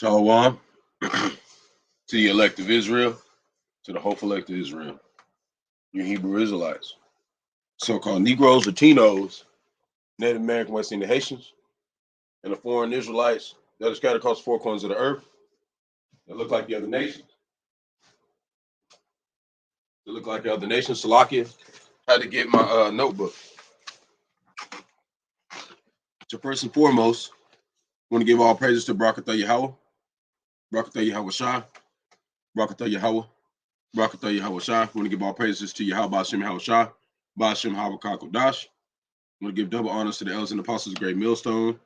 Yahawah to the elect of Israel, to the hopeful elect of Israel, you Hebrew Israelites, so-called Negroes, Latinos, Native American, West Indian Haitians, and the foreign Israelites that are scattered across the four corners of the earth that look like the other nations. They look like the other nations. Salakia, had to get my notebook. So first and foremost, I want to give all praises to Barak Yahawah, Barak Yahawashi, Barak Yahawah, Barak Yahawashi. I want to give all praises to Yahweh, Bahasham, Yahawashi, Bahasham, Qadash. I want to give double honors to the elders and apostles of Great Millstone,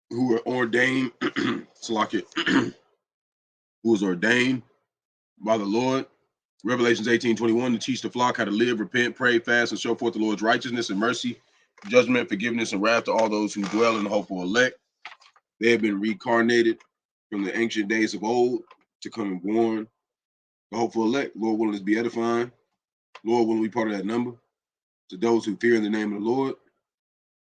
who were ordained, Salakia, who was ordained by the Lord. Revelations 18:21 to teach the flock how to live, repent, pray, fast, and show forth the Lord's righteousness and mercy, judgment, forgiveness, and wrath to all those who dwell in the hopeful elect. They have been reincarnated from the ancient days of old to come and born the hopeful elect. Lord willing to be edifying. Lord willing to be part of that number. To those who fear in the name of the Lord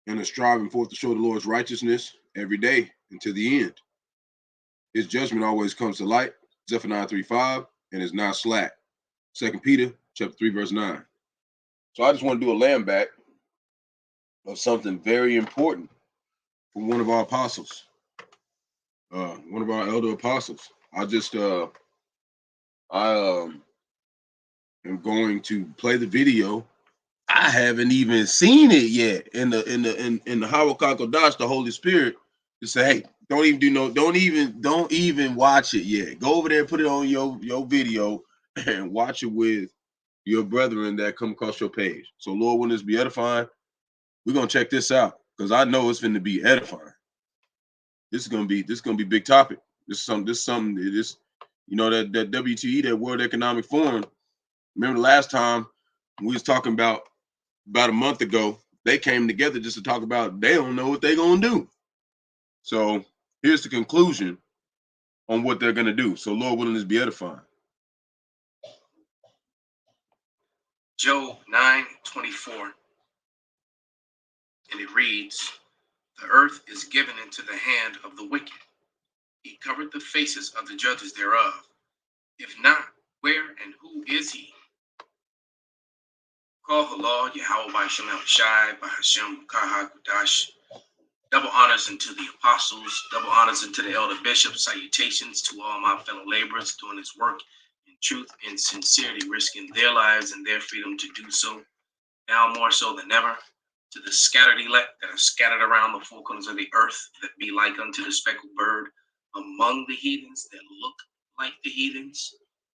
and are striving forth to show the Lord's righteousness every day until the end. His judgment always comes to light. Zephaniah 3:5, and is not slack. 2 Peter chapter 3, verse 9. So I just want to do a land back of something very important from one of our apostles, one of our elder apostles. I am going to play the video. I haven't even seen it yet in the Qadash, the Holy Spirit, to say, hey, don't even watch it yet. Go over there and put it on your video and watch it with your brethren that come across your page. So Lord, when this be edifying, we're gonna check this out because I know it's going to be edifying. This is gonna be big topic. This is something that that WTE, that World Economic Forum. Remember the last time we was talking about a month ago, they came together just to talk about they don't know what they're gonna do. So here's the conclusion on what they're gonna do. So Lord willing, this be edifying. Job 9:24, and it reads, "The earth is given into the hand of the wicked. He covered the faces of the judges thereof. If not, where and who is he?" Call Halal, Yahawah, Bahasham, Bahasham, Qadash. Double honors unto the apostles, double honors unto the elder bishops, salutations to all my fellow laborers doing this work in truth and sincerity, risking their lives and their freedom to do so, now more so than ever. To the scattered elect that are scattered around the four corners of the earth, that be like unto the speckled bird among the heathens, that look like the heathens,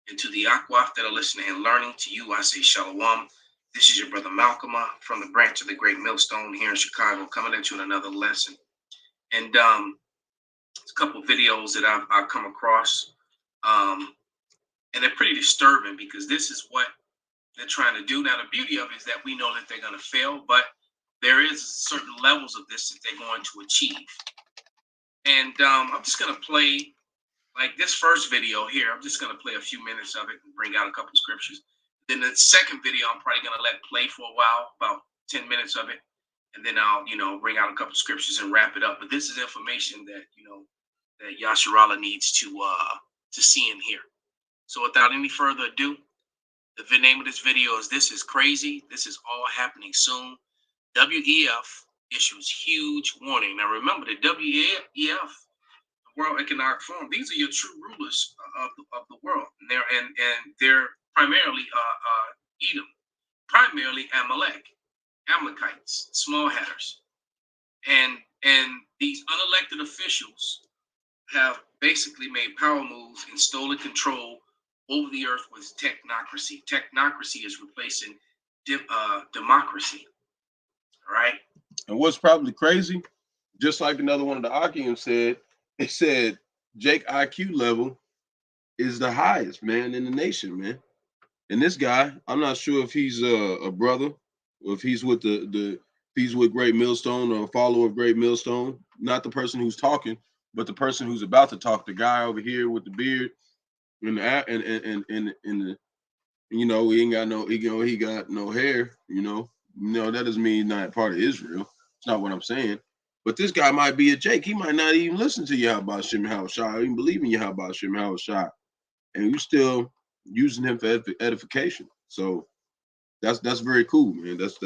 and to the Aquaf that are listening and learning, to you I say Shalom. This is your brother Malcolm from the branch of the Great Millstone here in Chicago, coming at you in another lesson. And it's a couple of videos that I've come across, and they're pretty disturbing because this is what they're trying to do. Now, the beauty of it is that we know that they're going to fail, but there is certain levels of this that they're going to achieve. And I'm just going to play, like this first video here, I'm just going to play a few minutes of it and bring out a couple of scriptures. Then the second video, I'm probably going to let play for a while, about 10 minutes of it. And then I'll, bring out a couple of scriptures and wrap it up. But this is information that, that Yasharallah needs to see and hear. So without any further ado, the name of this video is "This is Crazy. This is all happening soon." WEF issues huge warning. Now remember, the WEF, the World Economic Forum, these are your true rulers of the world. And they're primarily Edom, primarily Amalekites, small hatters. And these unelected officials have basically made power moves and stolen control over the earth with technocracy. Technocracy is replacing democracy. All right. And what's probably crazy, just like another one of the Akim said, it said Jake IQ level is the highest, man, in the nation, man. And this guy, I'm not sure if he's a brother or if he's with if he's with Great Millstone or a follower of Great Millstone. Not the person who's talking, but the person who's about to talk. The guy over here with the beard and the he ain't got no, he got no hair. That doesn't mean he's not part of Israel. It's not what I'm saying. But this guy might be a Jake. He might not even listen to Yahawashi, Yahawashi, or even believe in Yahawashi, Yahawashi, and you still using him for edification. So that's very cool, man. That's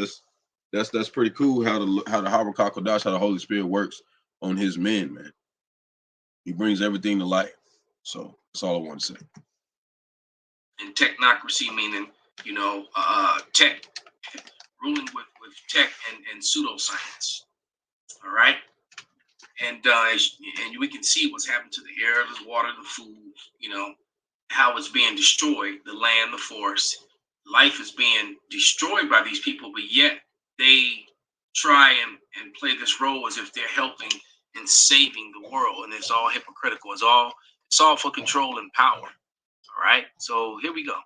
pretty cool how the Harakah Qadash, how the Holy Spirit works on his men, man. He brings everything to light. So that's all I want to say. And technocracy, meaning, tech, ruling with tech and pseudoscience. All right. And we can see what's happened to the air, the water, the food, how it's being destroyed, the land, the forest. Life is being destroyed by these people, but yet they try and play this role as if they're helping and saving the world. And it's all hypocritical. It's all for control and power. All right. So here we go.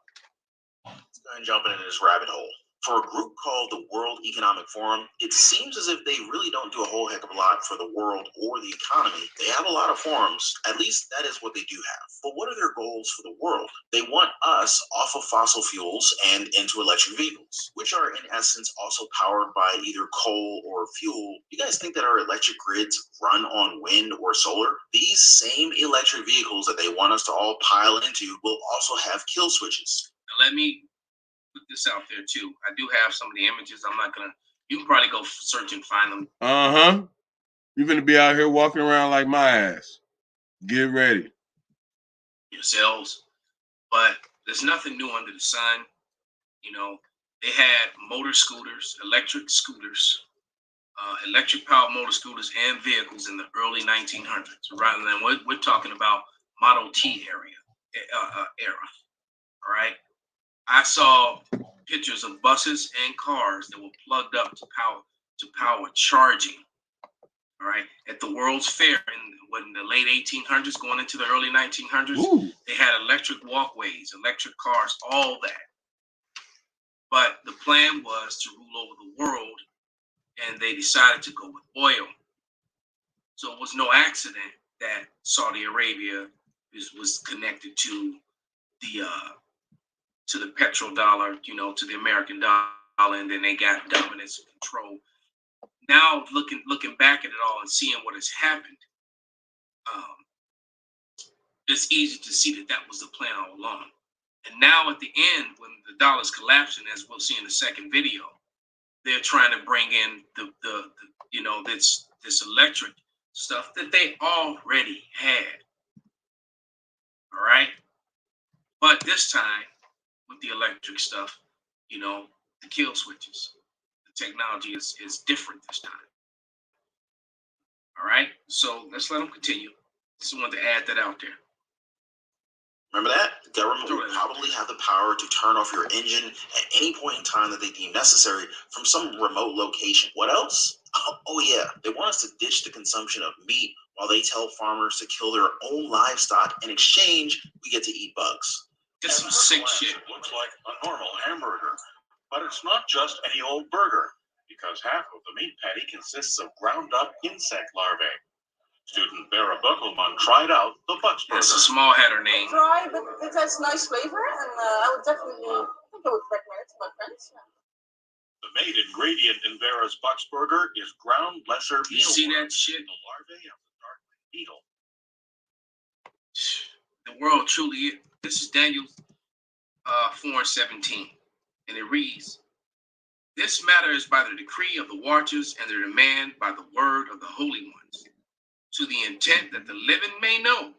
Let's go ahead and jump into this rabbit hole. For a group called the World Economic Forum, it seems as if they really don't do a whole heck of a lot for the world or the economy. They have a lot of forums, at least that is what they do have. But what are their goals for the world? They want us off of fossil fuels and into electric vehicles, which are in essence also powered by either coal or fuel. You guys think that our electric grids run on wind or solar? These same electric vehicles that they want us to all pile into will also have kill switches. Now let me put this out there too. I do have some of the images. I'm not gonna. You can probably go search and find them. You're gonna be out here walking around like my ass. Get ready yourselves. But there's nothing new under the sun. They had motor scooters, electric scooters, electric powered motor scooters and vehicles in the early 1900s. Rather than we're talking about Model T era. All right. I saw pictures of buses and cars that were plugged up to power charging. All right, at the World's Fair in the late 1800s, going into the early 1900s, Ooh. They had electric walkways, electric cars, all that. But the plan was to rule over the world, and they decided to go with oil. So it was no accident that Saudi Arabia was connected to the petrodollar, to the American dollar, and then they got dominance and control. Now, looking back at it all and seeing what has happened, it's easy to see that was the plan all along. And now at the end, when the dollar's collapsing, as we'll see in the second video, they're trying to bring in this electric stuff that they already had. All right, but this time, with the electric stuff, the kill switches. The technology is different this time. All right, so let's let them continue. Just wanted to add that out there. Remember that? The government will probably have the power to turn off your engine at any point in time that they deem necessary from some remote location. What else? Oh yeah, they want us to ditch the consumption of meat while they tell farmers to kill their own livestock. In exchange, we get to eat bugs. That's some sick shit. It looks like a normal hamburger, but it's not just any old burger, because half of the meat patty consists of ground-up insect larvae. Student Barak tried out the Bucks burger. That's a small header name. Dry, but it has nice flavor, and I would definitely, I think I would recommend it to my friends. Yeah. The main ingredient in Vera's Bucks burger is ground lesser You see that shit? the larvae of the dark beetle. The world truly is. This is Daniel 4:17, and it reads, "This matter is by the decree of the watchers and the demand by the word of the holy ones, to the intent that the living may know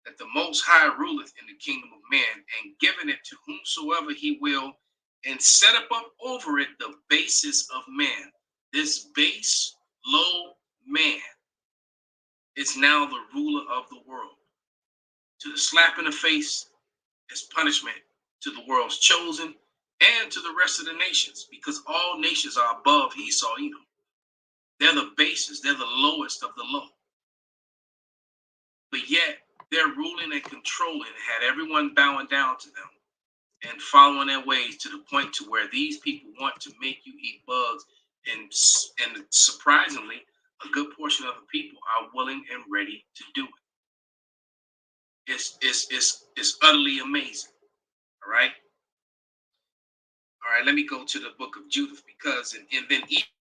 that the Most High ruleth in the kingdom of man, and giving it to whomsoever he will, and set up over it the basis of man. This base, low man, is now the ruler of the world. To the slap in the face as punishment to the world's chosen and to the rest of the nations, because all nations are above Esau Edom. They're the bases, they're the lowest of the low. But yet, they're ruling and controlling, had everyone bowing down to them and following their ways to the point to where these people want to make you eat bugs. And surprisingly, a good portion of the people are willing and ready to do it. It's utterly amazing. All right. All right. Let me go to the book of Judith, because and then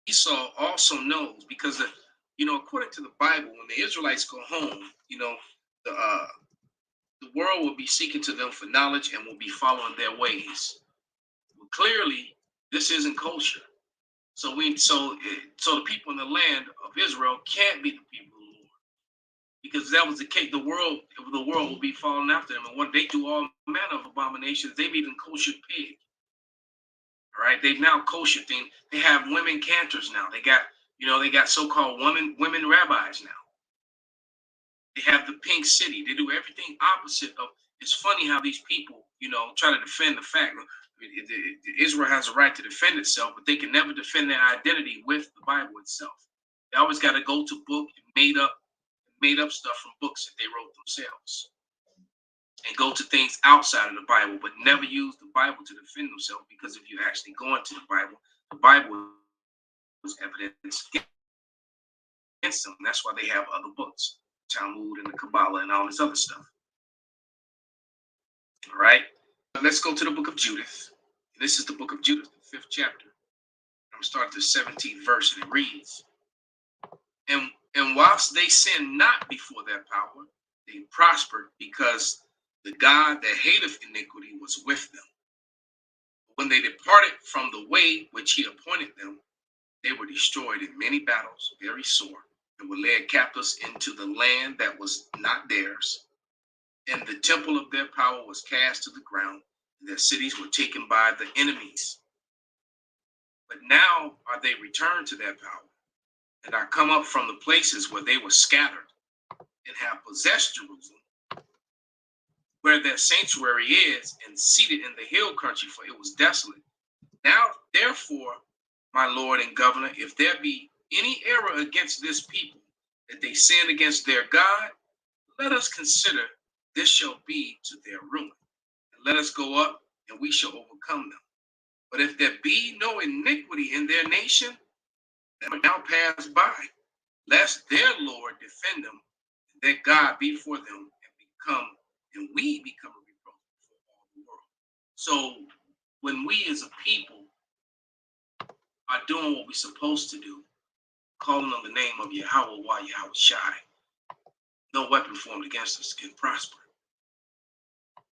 Esau also knows, because according to the Bible, when the Israelites go home, the world will be seeking to them for knowledge and will be following their ways. Well, clearly, this isn't kosher. So the people in the land of Israel can't be the people of the Lord, because if that was the case, the world will be following after them, and what they do all manner of abominations. They've even koshered pig. All right, they've now koshered things. They have women cantors now. They got so-called women rabbis now. They have the pink city. They do everything opposite of. It's funny how these people, try to defend the fact that Israel has a right to defend itself, but they can never defend their identity with the Bible itself. They always got to go to book and made up stuff from books that they wrote themselves, and go to things outside of the Bible, but never use the Bible to defend themselves. Because if you actually go into the Bible is evidence against them. That's why they have other books, Talmud and the Kabbalah and all this other stuff. All right, let's go to the book of Judith. This is the book of Judith, the 5th chapter. I'm starting the 17th verse, and it reads, And whilst they sinned not before their power, they prospered, because the God that hateth iniquity was with them. When they departed from the way which he appointed them, they were destroyed in many battles, very sore, and were led captives into the land that was not theirs. And the temple of their power was cast to the ground, and their cities were taken by the enemies. But now are they returned to their power, and are come up from the places where they were scattered, and have possessed Jerusalem, where their sanctuary is, and seated in the hill country, for it was desolate. Now, therefore, my Lord and Governor, if there be any error against this people, that they sin against their God, let us consider this shall be to their ruin. And let us go up, and we shall overcome them. But if there be no iniquity in their nation, that will now pass by, lest their Lord defend them, and their God be for them, and we become a reproach before all the world. So when we as a people are doing what we're supposed to do, calling on the name of Yahawah, Yahawashi, no weapon formed against us can prosper.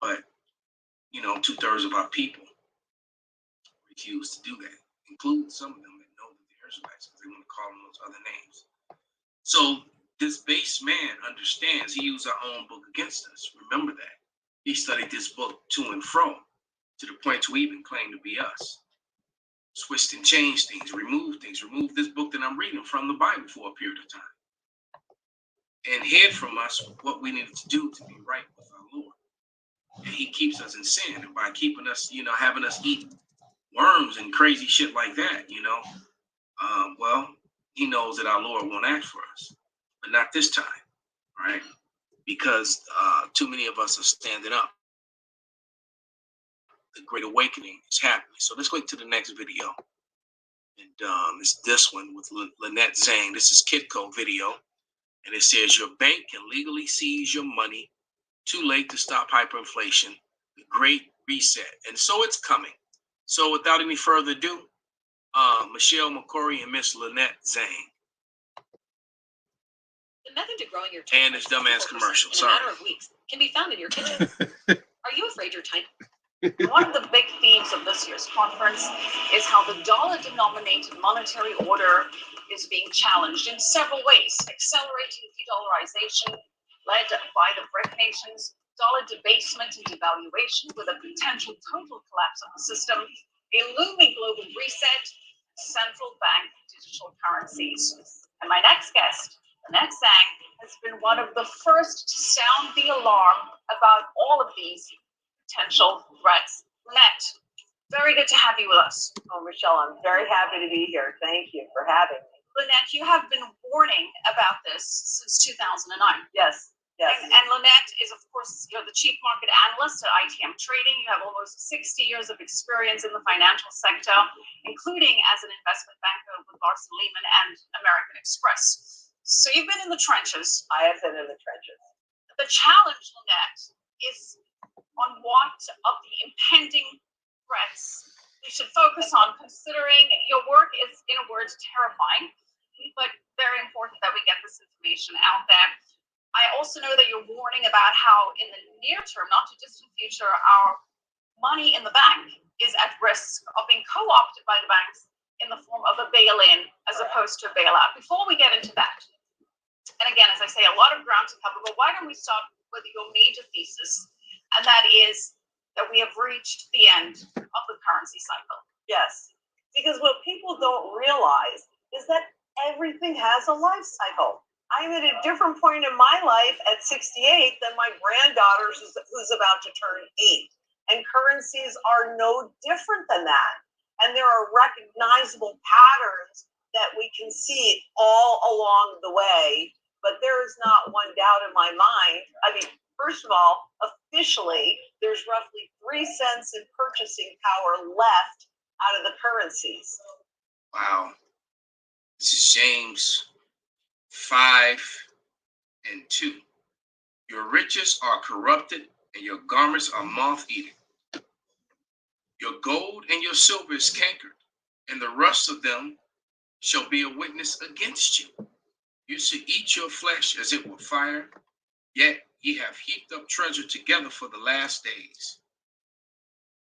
But 2/3 of our people refuse to do that, including some of them that know that they're Israelites, because they want to call them those other names. So this base man understands he used our own book against us. Remember that. He studied this book to and fro, to the point to even claim to be us. Switched and changed things, removed this book that I'm reading from the Bible for a period of time, and hid from us what we needed to do to be right with our Lord. And he keeps us in sin, and by keeping us, having us eat worms and crazy shit like that, well, he knows that our Lord won't act for us, but not this time, right? Because too many of us are standing up. The Great Awakening is happening. So let's go to the next video. And it's this one with Lynette Zhang. This is Kitco video. And it says, your bank can legally seize your money. Too late to stop hyperinflation. The Great Reset. And so it's coming. So without any further ado, Michelle McCory and Miss Lynette Zhang. The method to growing your and this dumbass commercial. In a matter of weeks can be found in your kitchen. Are you afraid you're typing? One of the big themes of this year's conference is how the dollar-denominated monetary order is being challenged in several ways, accelerating de-dollarization led by the BRIC nations, dollar debasement and devaluation with a potential total collapse of the system, a looming global reset, central bank digital currencies. And my next guest, Lynette Zhang, has been one of the first to sound the alarm about all of these potential threats. Lynette, very good to have you with us. Oh, Michelle, I'm very happy to be here. Thank you for having me. Lynette, you have been warning about this since 2009. Yes. And Lynette is, of course, you're the chief market analyst at ITM Trading. You have almost 60 years of experience in the financial sector, including as an investment banker with Larson Lehman and American Express. So you've been in the trenches. I have been in the trenches. The challenge, Lynette, is on what of the impending threats we should focus on, considering your work is, in a word, terrifying, but very important that we information out there. I also know that you're warning about how in the near term, not too distant future, our money in the bank is at risk of being co-opted by the banks in the form of a bail-in as opposed to a bailout. Before we get into that, and again, as I say, a lot of ground to cover, but why don't we start with your major thesis, and that is that we have reached the end of the currency cycle. Yes, because what people don't realize is that everything has a life cycle. I'm at a different point in my life at 68 than my granddaughter who's about to turn 8. And currencies are no different than that. And there are recognizable patterns that we can see all along the way. But there is not one doubt in my mind. I mean, first of all, officially, there's roughly 3 cents in purchasing power left out of the currencies. Wow. This is James 5:2. Your riches are corrupted, and your garments are moth-eaten. Your gold and your silver is cankered, and the rust of them shall be a witness against you. You shall eat your flesh as it were fire, yet ye have heaped up treasure together for the last days.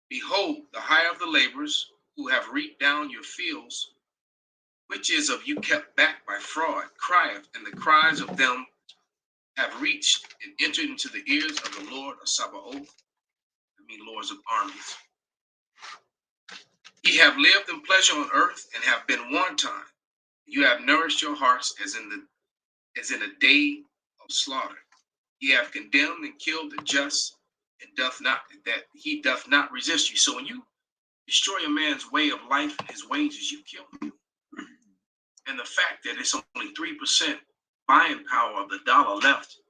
Behold, the hire of the laborers who have reaped down your fields, which is of you kept back by fraud, crieth, and the cries of them have reached and entered into the ears of the Lord of Sabaoth, lords of armies. Ye have lived in pleasure on earth and have been wanton. You have nourished your hearts as in a day of slaughter. Ye have condemned and killed the just, and he doth not resist you. So when you destroy a man's way of life and his wages, you kill him. And the fact that it's only 3% buying power of the dollar left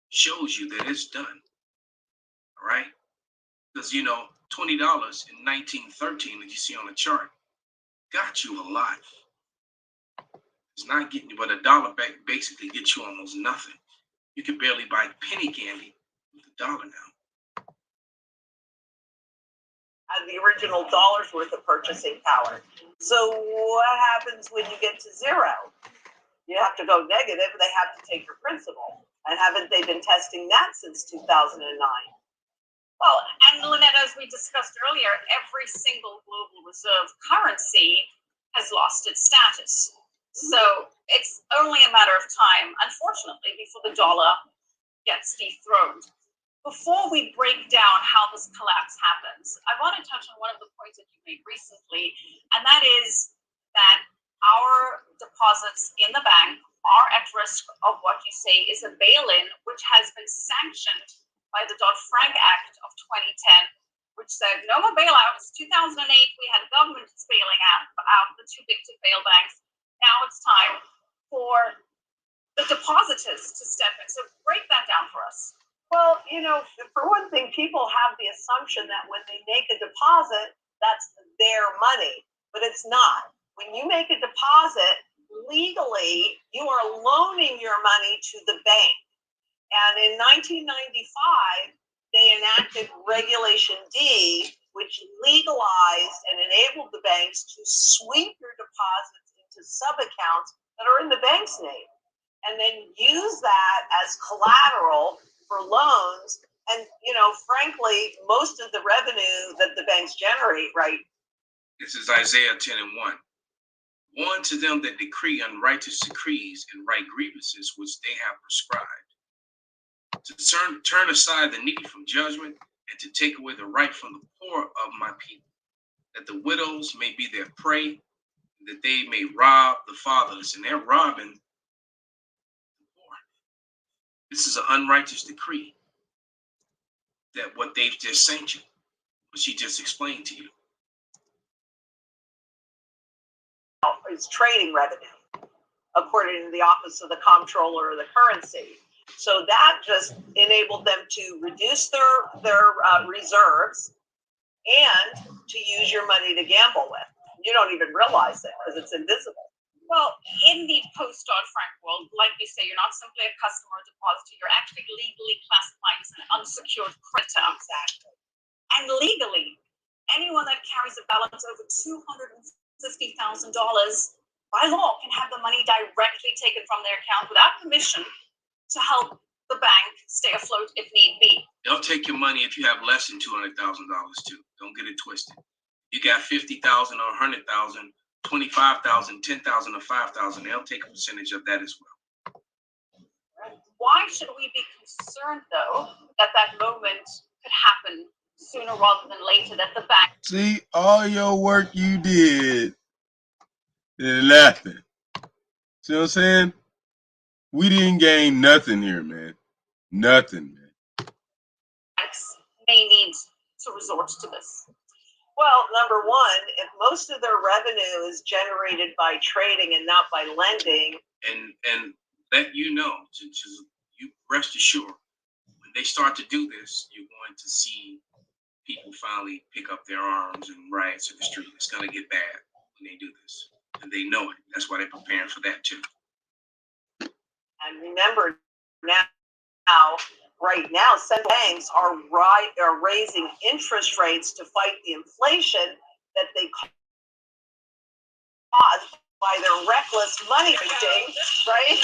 shows you that it's done. All right? Because, $20 in 1913 that you see on the chart got you a lot. It's not getting you, but a dollar back basically gets you almost nothing. You can barely buy penny candy with a dollar now. The original dollar's worth of purchasing power. So what happens when you get to zero? You have to go negative, they have to take your principal. And haven't they been testing that since 2009? Well, and Lynette, as we discussed earlier, every single global reserve currency has lost its status. So it's only a matter of time, unfortunately, before the dollar gets dethroned. Before we break down how this collapse happens, I want to touch on one of the points that you made recently, and that is that our deposits in the bank are at risk of what you say is a bail-in, which has been sanctioned by the Dodd-Frank Act of 2010, which said no more bailouts. 2008, we had government bailing out the too big to fail banks. Now it's time for the depositors to step in. So break that down for us. Well, for one thing, people have the assumption that when they make a deposit, that's their money, but it's not. When you make a deposit, legally, you are loaning your money to the bank. And in 1995, they enacted Regulation D, which legalized and enabled the banks to sweep your deposits into sub-accounts that are in the bank's name, and then use that as collateral for loans. And, frankly, most of the revenue that the banks generate, right? This is Isaiah 10:1. Woe unto them that decree unrighteous decrees and write grievances which they have prescribed, to turn aside the needy from judgment, and to take away the right from the poor of my people, that the widows may be their prey, and that they may rob the fatherless. And they're robbing the poor. This is an unrighteous decree, that what they've just sanctioned, what she just explained to you. Is trading revenue, according to the Office of the Comptroller of the Currency. So that just enabled them to reduce their reserves and to use your money to gamble with. You don't even realize it because it's invisible. Well, in the post-Dodd-Frank world, like you say, you're not simply a customer or depositor, you're actually legally classified as an unsecured creditor. Exactly. And legally, anyone that carries a balance over $250,000 by law, can have the money directly taken from their account without permission to help the bank stay afloat if need be. They'll take your money if you have less than $200,000 too. Don't get it twisted. You got 50,000 or 100,000, 25,000, 10,000 or 5,000. They'll take a percentage of that as well. Why should we be concerned, though, that that moment could happen sooner rather than later, that the bank... See, all your work you did is nothing. See what I'm saying? We didn't gain nothing here, man. Nothing, man. ...may need to resort to this. Well, number one, if most of their revenue is generated by trading and not by lending, and let you know, you rest assured, when they start to do this, you're going to see people finally pick up their arms and riots in the street. It's going to get bad when they do this, and they know it. That's why they're preparing for that too. and remember right now, central banks are raising interest rates to fight the inflation that they caused by their reckless money printing, right?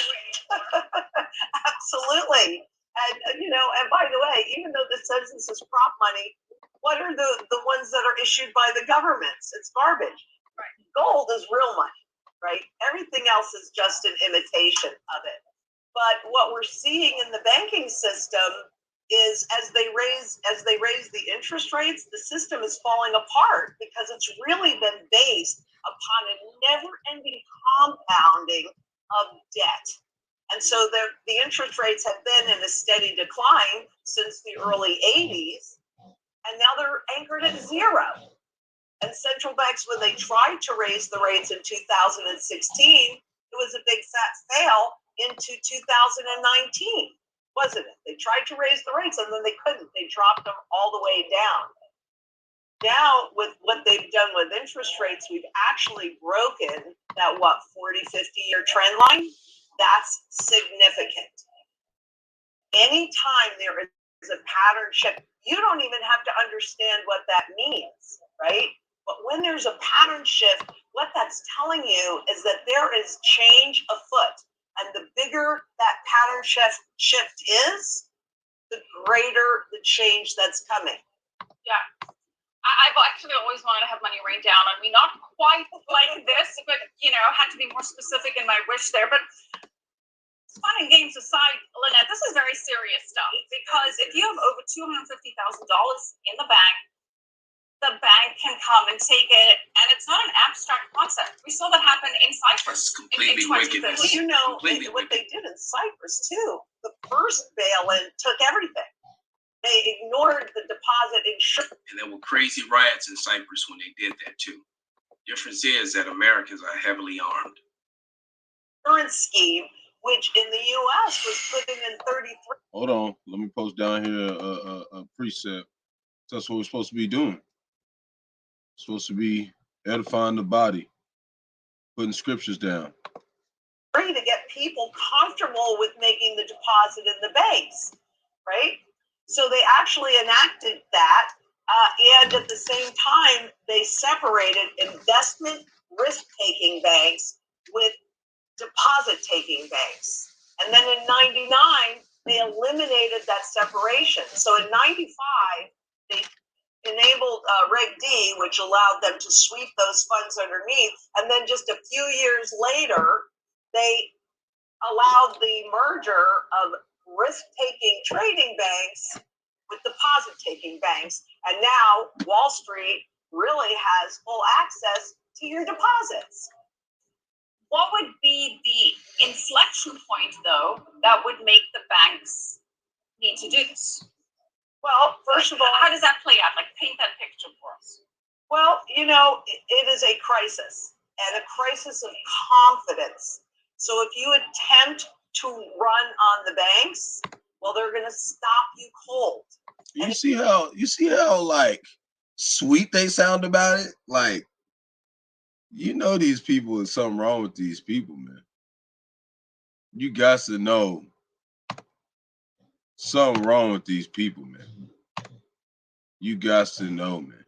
Absolutely. And, and by the way, even though this says this is prop money, what are the ones that are issued by the governments? It's garbage. Right. Gold is real money, right? Everything else is just an imitation of it. But what we're seeing in the banking system is as they raise the interest rates, the system is falling apart because it's really been based upon a never-ending compounding of debt. And so the interest rates have been in a steady decline since the early 80s, and now they're anchored at zero. And central banks, when they tried to raise the rates in 2016, it was a big fat fail into 2019, wasn't it? They tried to raise the rates and then they couldn't. They dropped them all the way down. Now, with what they've done with interest rates, we've actually broken that, 40, 50-year trend line? That's significant. Anytime there is a pattern shift, you don't even have to understand what that means, right? But when there's a pattern shift, what that's telling you is that there is change afoot. And the bigger that pattern shift is, the greater the change that's coming. Yeah. I've actually always wanted to have money rain down on me. Not quite like this, but, had to be more specific in my wish there. But fun and games aside, Lynette, this is very serious stuff. Because if you have over $250,000 in the bank can come and take it, and it's not an abstract concept. We saw that happen in Cyprus in 2015. Well, what they did in Cyprus too. The first bail-in took everything. They ignored the deposit insurance. And there were crazy riots in Cyprus when they did that too. Difference is that Americans are heavily armed. Scheme, which in the U.S. was putting in 33. Hold on, let me post down here a precept. That's what we're supposed to be doing. Supposed to be edifying the body, putting scriptures down. To get people comfortable with making the deposit in the banks, right? So they actually enacted that, and at the same time, they separated investment risk-taking banks with deposit-taking banks. And then in 99, they eliminated that separation. So in 95, they enabled Reg D, which allowed them to sweep those funds underneath. And then just a few years later, they allowed the merger of risk-taking trading banks with deposit-taking banks. And now Wall Street really has full access to your deposits. What would be the inflection point, though, that would make the banks need to do this? Well, first of all, how does that play out? Like, paint that picture for us. Well, it is a crisis, and a crisis of confidence. So if you attempt to run on the banks, well, they're going to stop you cold. You see how like sweet they sound about it? Like, these people, there's something wrong with these people, man. You got to know something wrong with these people, man. You got to know, man.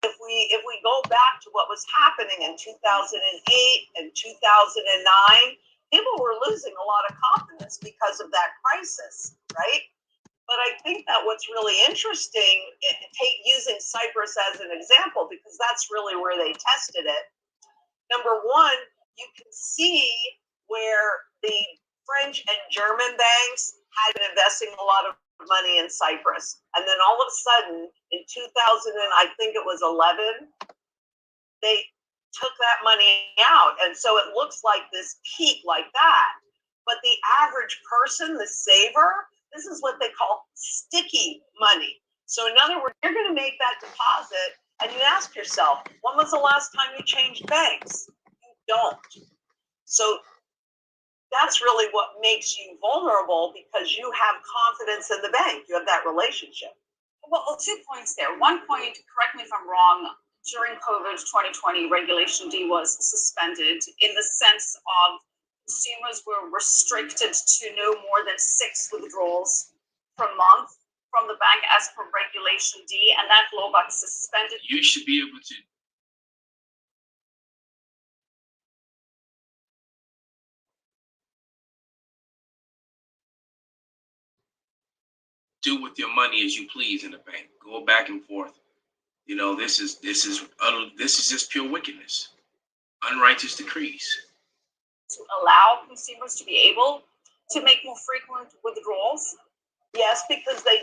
If we go back to to what was happening in 2008 and 2009, people were losing a lot of confidence because of that crisis, right? But I think that what's really interesting, using Cyprus as an example, because that's really where they tested it. Number one, you can see where the French and German banks had been investing a lot of money in Cyprus. And then all of a sudden, in 2000, I think it was 11, they took that money out. And so it looks like this peak like that. But the average person, the saver, this is what they call sticky money. So in other words, you're going to make that deposit and you ask yourself, when was the last time you changed banks? You don't. So that's really what makes you vulnerable, because you have confidence in the bank. You have that relationship. Well, 2 points there. One point, correct me if I'm wrong, during COVID 2020, Regulation D was suspended in the sense of consumers were restricted to no more than 6 withdrawals per month from the bank as per Regulation D, and that law got suspended. You should be able to do with your money as you please in the bank. Go back and forth. You know, this is just pure wickedness, unrighteous decrees. To allow consumers to be able to make more frequent withdrawals. Yes, because they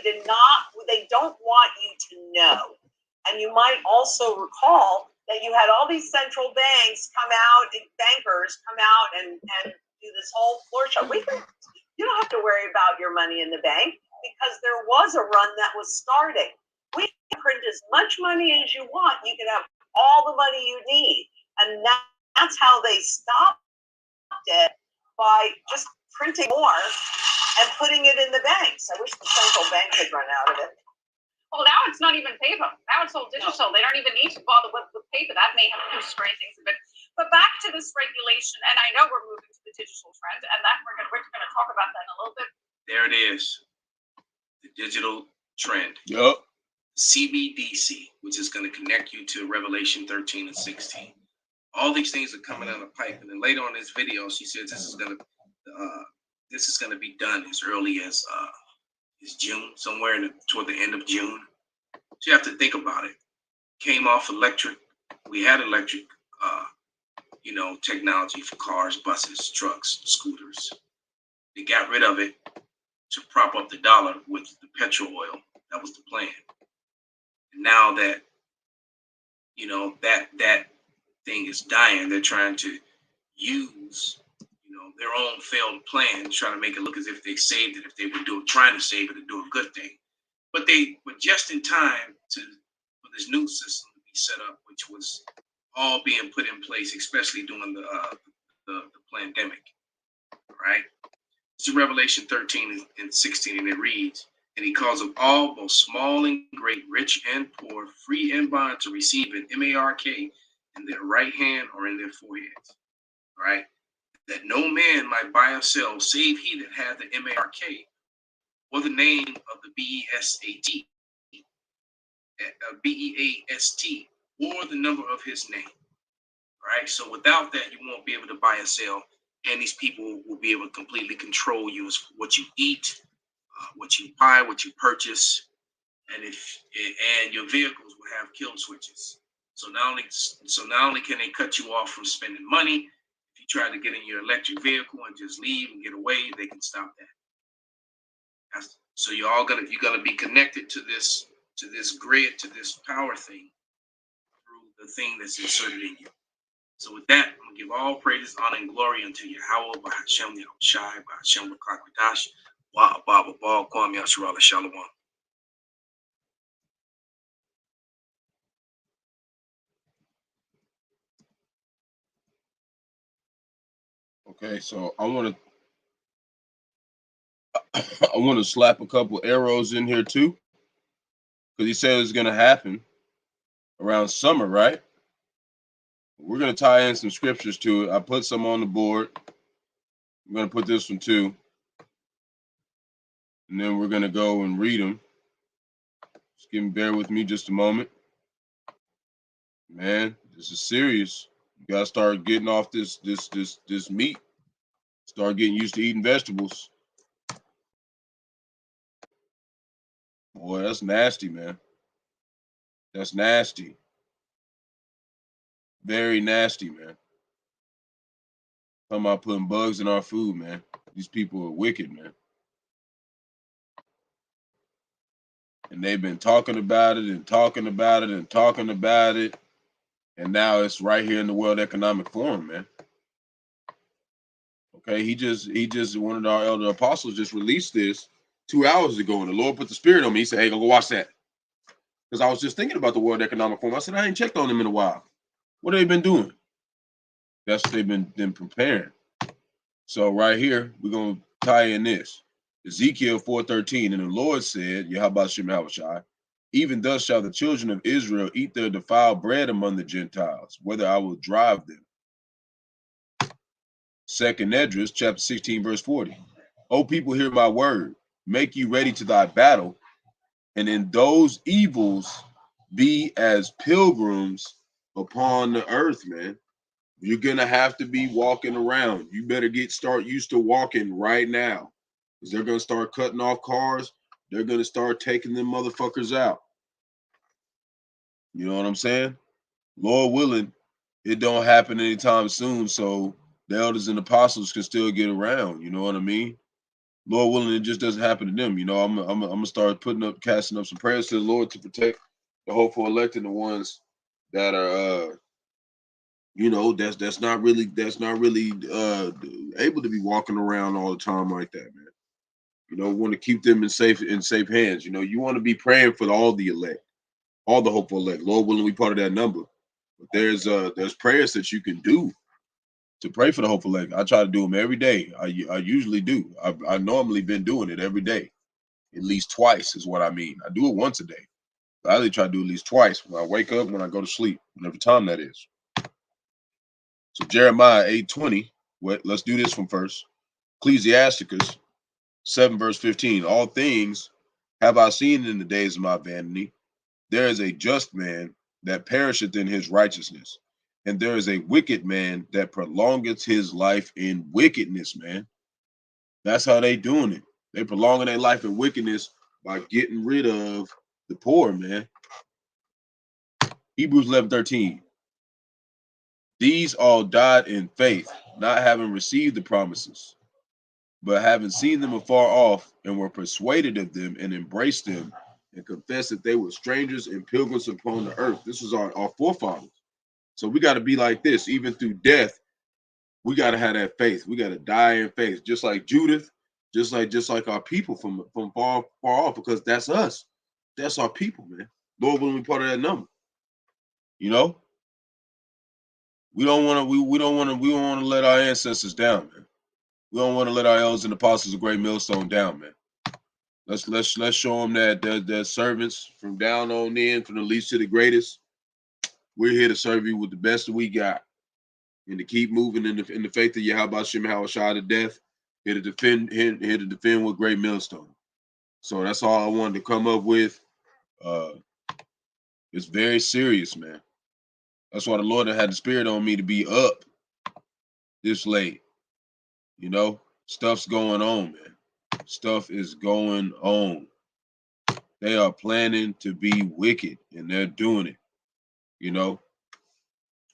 don't want you to know. And you might also recall that you had all these central banks come out and bankers come out and do this whole floor show. You don't have to worry about your money in the bank, because there was a run that was starting. We can print as much money as you want. You can have all the money you need. And that's how they stopped it, by just printing more and putting it in the banks. I wish the central bank had run out of it. Well, now it's not even paper. Now it's all digital. They don't even need to bother with paper. That may have constrained things a bit. But back to this regulation, and I know we're moving to the digital trend, and that we're going to talk about that in a little bit. There it is, the digital trend. Yup. CBDC, which is going to connect you to Revelation 13 and 16. All these things are coming down the pipe, and then later on in this video, she says this is going to be done as early as June, somewhere toward the end of June. So you have to think about it. Came off electric. We had electric, technology for cars, buses, trucks, scooters. They got rid of it to prop up the dollar with the petrol oil. That was the plan. And now that that thing is dying, they're trying to use their own failed plan, trying to make it look as if they saved it, if they were trying to save it and do a good thing. But they were just in time for this new system to be set up, which was all being put in place, especially during the pandemic. Right? It's Revelation 13 and 16, and it reads, "And he calls of all, both small and great, rich and poor, free and bond, to receive an MARK in their right hand or in their foreheads." Right? That no man might buy or sell, save he that hath the MARK, or the name of the BEAST, or the number of his name. Right? So without that, you won't be able to buy or sell, and these people will be able to completely control you as what you eat, what you buy, what you purchase, and your vehicles will have kill switches. So not only can they cut you off from spending money, if you try to get in your electric vehicle and just leave and get away, they can stop that. So you're gonna be connected to this grid, to this power thing, through the thing that's inserted in you. So with that, I'm gonna give all praises, honor, and glory unto Yahawah, Bahasham, Yahawashi, Bahasham, Qadash, Baba, Kwam, Yasharala, Shalom. Okay, so I want to slap a couple arrows in here too, because he said it's going to happen around summer, right? We're going to tie in some scriptures to it. I put some on the board. I'm going to put this one too, and then we're going to go and read them. Just bear with me just a moment. Man, This is serious. You gotta start getting off this meat. Start getting used to eating vegetables. Boy, that's nasty, man. That's nasty. Very nasty, man. Talking about putting bugs in our food, man. These people are wicked, man. And they've been talking about it and talking about it and talking about it. And now it's right here in the World Economic Forum, man. Okay, he just one of our elder apostles just released this 2 hours ago, and the Lord put the spirit on me. He said, "Hey, go watch that." Because I was just thinking about the World Economic Forum. I said, I ain't checked on them in a while. What have they been doing? That's what they've been preparing. So right here, we're gonna tie in this. Ezekiel 4:13, and the Lord said, Yahawashi, even thus shall the children of Israel eat their defiled bread among the Gentiles, whether I will drive them. Second Esdras, chapter 16, verse 40. O people, hear my word. Make you ready to thy battle, and in those evils be as pilgrims upon the earth, man. You're gonna have to be walking around. You better start used to walking right now, because they're gonna start cutting off cars. They're gonna start taking them motherfuckers out. You know what I'm saying? Lord willing, it don't happen anytime soon, so the elders and apostles can still get around. You know what I mean? Lord willing, it just doesn't happen to them. You know, I'm gonna start casting up some prayers to the Lord to protect the hopeful elect and the ones that are you know, that's not really able to be walking around all the time like that, man. You know, we want to keep them in safe hands. You know, you want to be praying for all the elect, all the hopeful elect. Lord willing, we part of that number. But there's prayers that you can do to pray for the hopeful elect. I try to do them every day. I usually do. I normally been doing it every day, at least twice is what I mean. I do it once a day. But I really try to do at least twice, when I wake up, when I go to sleep, whatever time that is. So Jeremiah 8:20, let's do this one first. Ecclesiasticus 7 verse 15. All things have I seen in the days of my vanity. There is a just man that perisheth in his righteousness, and there is a wicked man that prolongeth his life in wickedness, man. That's how they doing it. They prolonging their life in wickedness by getting rid of the poor, man. Hebrews 11:13. These all died in faith, not having received the promises, but having seen them afar off, and were persuaded of them, and embraced them, and confessed that they were strangers and pilgrims upon the earth. This is our forefathers. So we got to be like this, even through death. We got to have that faith. We got to die in faith, just like Judith, just like our people from far off, because that's us. That's our people, man. Lord willing, we part of that number. You know, we don't want to let our ancestors down, man. We don't want to let our elders and apostles of Great Millstone down, man. Let's show them that they're servants from down on in, from the least to the greatest. We're here to serve you with the best that we got, and to keep moving in the faith of Yahawashi to death. Here to defend with Great Millstone. So that's all I wanted to come up with. It's very serious, man. That's why the Lord had the spirit on me to be up this late. You know, stuff's going on, man. Stuff is going on. They are planning to be wicked, and they're doing it. You know.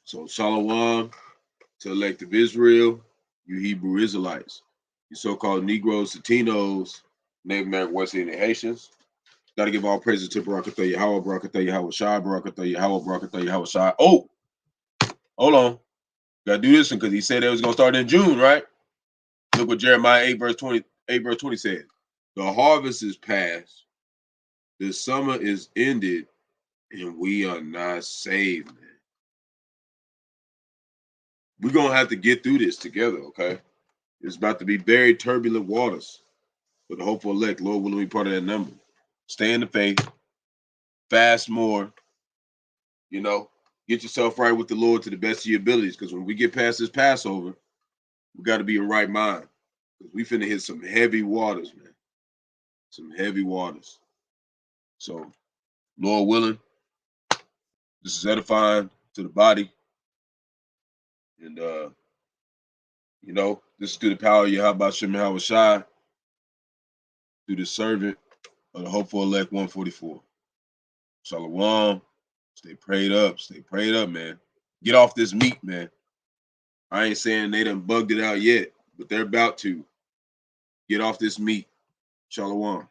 So Shalom to elect of Israel, you Hebrew Israelites, you so-called Negroes, Latinos, Native American West Indian Haitians. Got to give all praises to Barak Yahawah, Barak Yahawashi, Barak Yahawah, Barak Yahawashi. Oh, hold on. Got to do this one because he said it was going to start in June, right? Look what Jeremiah 8 verse 20 said. The harvest is past, the summer is ended, and we are not saved, man. We're going to have to get through this together, okay? It's about to be very turbulent waters for the hopeful elect. Lord willing, be part of that number. Stay in the faith, fast more, you know, get yourself right with the Lord to the best of your abilities. Because when we get past this Passover, we got to be in right mind. Because we finna hit some heavy waters, man. Some heavy waters. So, Lord willing, this is edifying to the body. And you know, this is through the power of Bahasham Yahawashi, through the servant of the hopeful elect 144. Shalom. Stay prayed up, man. Get off this meat, man. I ain't saying they done bugged it out yet, but they're about to. Get off this meat. Shalom.